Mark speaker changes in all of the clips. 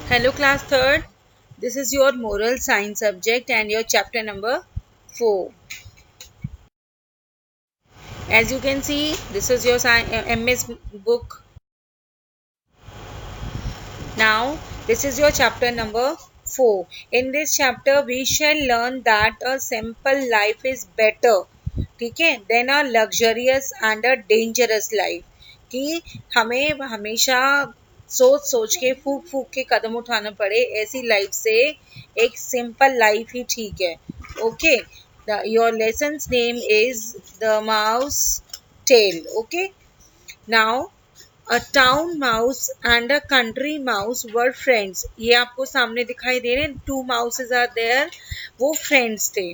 Speaker 1: Hello class 3rd. This is your moral science subject and your chapter number 4. As you can see, this is your MS book. Now, this is your chapter number 4. In this chapter, we shall learn that a simple life is better, ठीक है, than a luxurious and a dangerous life. कि हमें हमेशा सोच सोच के फूक फूक के कदम उठाना पड़े ऐसी लाइफ से एक सिंपल लाइफ ही ठीक है. Okay, your lessons name is the mouse tail. Okay, now a town mouse and a country mouse were friends. ये आपको सामने दिखाई दे रहे हैं, 2 माउसेज आर देयर. वो फ्रेंड्स थे.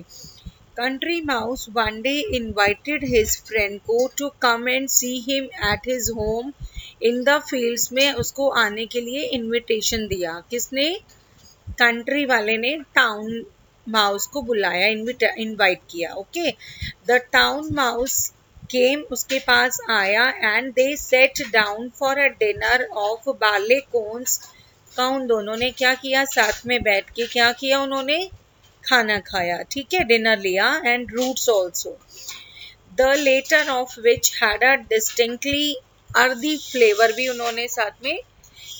Speaker 1: Country Mouse one day invited his friend को to come and see him at his home in the fields. में उसको आने के लिए invitation दिया. किसने? कंट्री वाले ने टाउन माउस को बुलाया, इनवाइट किया. Okay, the town mouse came, उसके पास आया, and they sat down for a dinner of barley corns. का उन दोनों ने क्या किया? साथ में बैठ के क्या किया? उन्होंने खाना खाया. ठीक है, डिनर लिया. And roots also, the latter of which had a distinctly earthy flavour, भी उन्होंने साथ में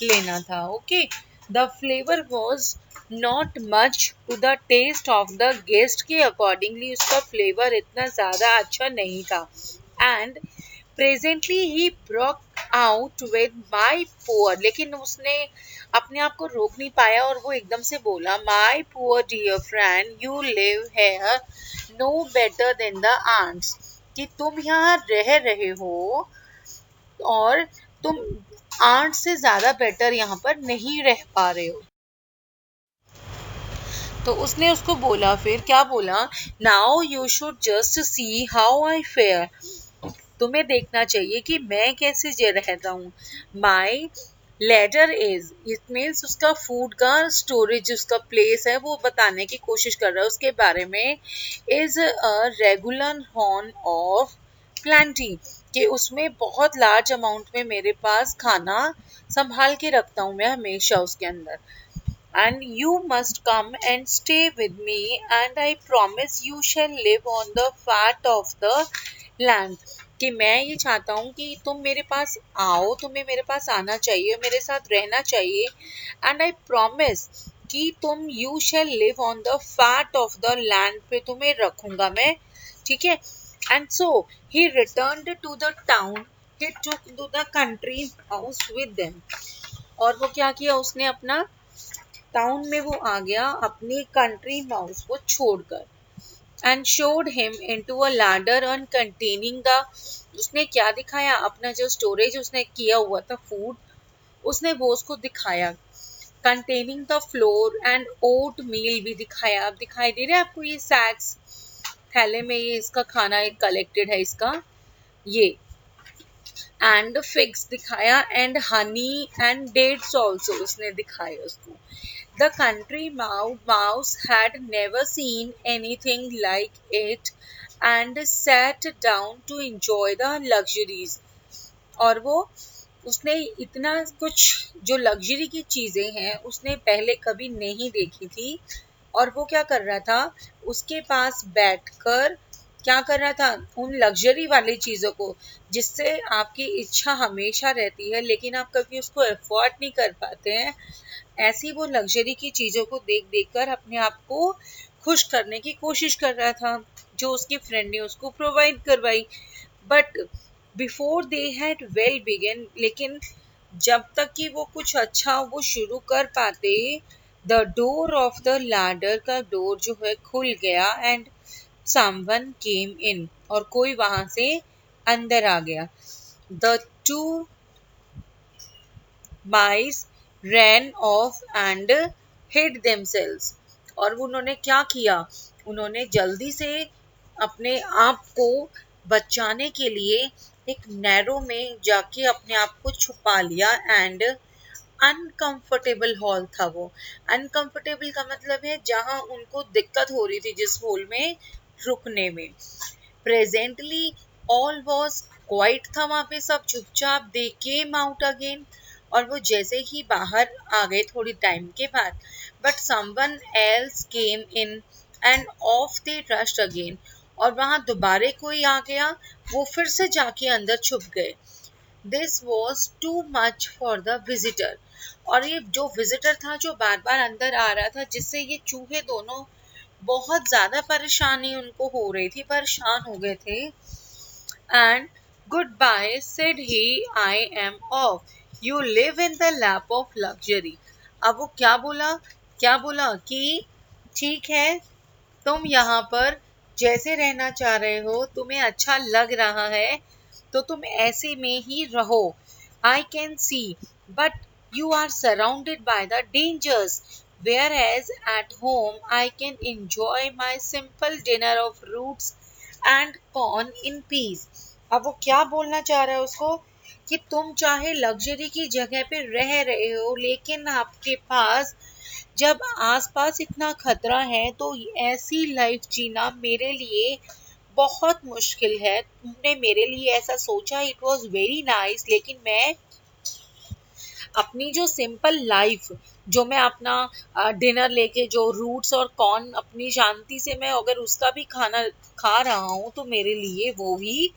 Speaker 1: लेना था. Okay, the flavour was not much to the taste of the guest के अकॉर्डिंगली उसका फ्लेवर इतना ज़्यादा अच्छा नहीं था. And presently he broke out with my poor, लेकिन उसने अपने आप को रोक नहीं पाया और वो एकदम से बोला, my poor dear friend, you live here no better than the ants. कि तुम यहाँ रह रहे हो और तुम आंट से ज्यादा बेटर यहाँ पर नहीं रह पा रहे हो. तो उसने उसको बोला, फिर क्या बोला? Now you should just see how I fair. तुम्हें देखना चाहिए कि मैं कैसे जी रहता हूँ. माई लेडर इज, इट मीन्स उसका फूड का स्टोरेज, उसका प्लेस है, वो बताने की कोशिश कर रहा है उसके बारे में. Is a regular horn of Plantae, कि उसमें बहुत लार्ज अमाउंट में मेरे पास खाना संभाल के रखता हूँ मैं हमेशा उसके अंदर. And you must come and stay with me and I promise you shall live on the fat of the land. कि मैं ये चाहता हूँ कि तुम मेरे पास आओ, तुम्हें मेरे पास आना चाहिए, मेरे साथ रहना चाहिए. एंड आई प्रॉमिस कि तुम you shall live on the fat of the land पे तुम्हें रखूंगा मैं. ठीक है. And so he returned to the town, he took to the country house with them. और वो क्या किया? उसने अपना टाउन में वो आ गया अपनी कंट्री माउस को छोड़कर. And showed him into a ladder on containing the, उसने क्या दिखाया? अपना जो स्टोरेज उसने किया हुआ था फूड, उसने वो उसको दिखाया. कंटेनिंग द फ्लोर एंड ओट मील भी दिखाया. अब दिखाई दे रहा है आपको ये सैक्स, थैले में ये इसका खाना एक कलेक्टेड है इसका ये. एंड फिग्स दिखाया, and honey and dates also उसने दिखाया उसको. The country mouse had never seen anything like it and sat down to enjoy the luxuries. और वो उसने इतना कुछ जो लग्जरी की चीज़ें हैं उसने पहले कभी नहीं देखी थी. और वो क्या कर रहा था? उसके पास बैठकर क्या कर रहा था? उन लग्जरी वाली चीज़ों को, जिससे आपकी इच्छा हमेशा रहती है लेकिन आप कभी उसको अफोर्ड नहीं कर पाते हैं, ऐसी वो लग्जरी की चीज़ों को देख देख कर अपने आप को खुश करने की कोशिश कर रहा था, जो उसकी फ्रेंड ने उसको प्रोवाइड करवाई. But before they had well begin, लेकिन जब तक कि वो कुछ अच्छा वो शुरू कर पाते, the door of the ladder का डोर जो है खुल गया. एंड समवन केम इन, और कोई वहां से अंदर आ गया. The to mice ran off and hid themselves. और उन्होंने क्या किया? उन्होंने जल्दी से अपने आप को बचाने के लिए एक नैरो में जाके अपने आप को छुपा लिया. एंड अनकंफर्टेबल हॉल था वो. अनकंफर्टेबल का मतलब है जहां उनको दिक्कत हो रही थी जिस हॉल में रुकने में. प्रेजेंटली ऑल वॉज क्वाइट था वहां पे, सब चुपचाप. दे केम आउट अगेन, और वो जैसे ही बाहर आ गए थोड़ी टाइम के बाद, but someone else came in end of they rushed again, और वहां दोबारा कोई आ गया, वो फिर से जाके अंदर छुप गए। This was too much for the visitor, और ये जो विजिटर था जो बार बार अंदर आ रहा था, जिससे ये चूहे दोनों बहुत ज्यादा परेशानी उनको हो रही थी, परेशान हो गए थे। And goodbye said he, I am off, you live in the lap of luxury. अब वो क्या बोला कि ठीक है, तुम यहाँ पर जैसे रहना चाह रहे हो, तुम्हें अच्छा लग रहा है, तो तुम ऐसे में ही रहो। I can see, but you are surrounded by the dangers, whereas at home I can enjoy my simple dinner of roots and corn in peace। अब वो क्या बोलना चाह रहा है उसको, कि तुम चाहे लग्जरी की जगह पे रह रहे हो, लेकिन आपके पास जब आसपास इतना खतरा है, तो ऐसी लाइफ जीना मेरे लिए बहुत मुश्किल है। तुमने मेरे लिए ऐसा सोचा, इट वॉज वेरी नाइस, लेकिन मैं अपनी जो सिंपल लाइफ, जो मैं अपना डिनर लेके जो रूट्स और कॉर्न अपनी शांति से मैं अगर उसका भी खाना खा रहा हूँ, तो मेरे लिए वो भी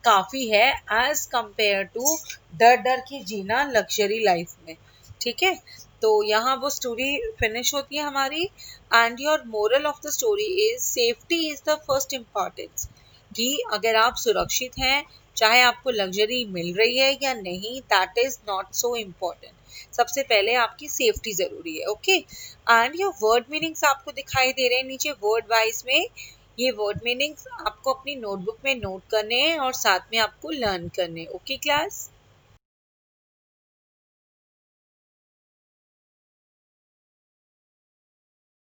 Speaker 1: काफ़ी है एज कंपेयर टू डर डर के जीना लग्जरी लाइफ में। ठीक है, तो यहाँ वो स्टोरी फिनिश होती है हमारी। And your moral of the story is safety is the first importance, कि अगर आप सुरक्षित हैं, चाहे आपको लग्जरी मिल रही है या नहीं, that is not so important. सबसे पहले आपकी सेफ्टी जरूरी है। Okay, and your word meanings आपको दिखाई दे रहे हैं नीचे वर्ड वाइज में। ये वर्ड मीनिंग्स आपको अपनी नोटबुक में नोट करने हैं और साथ में आपको लर्न करने। Okay class.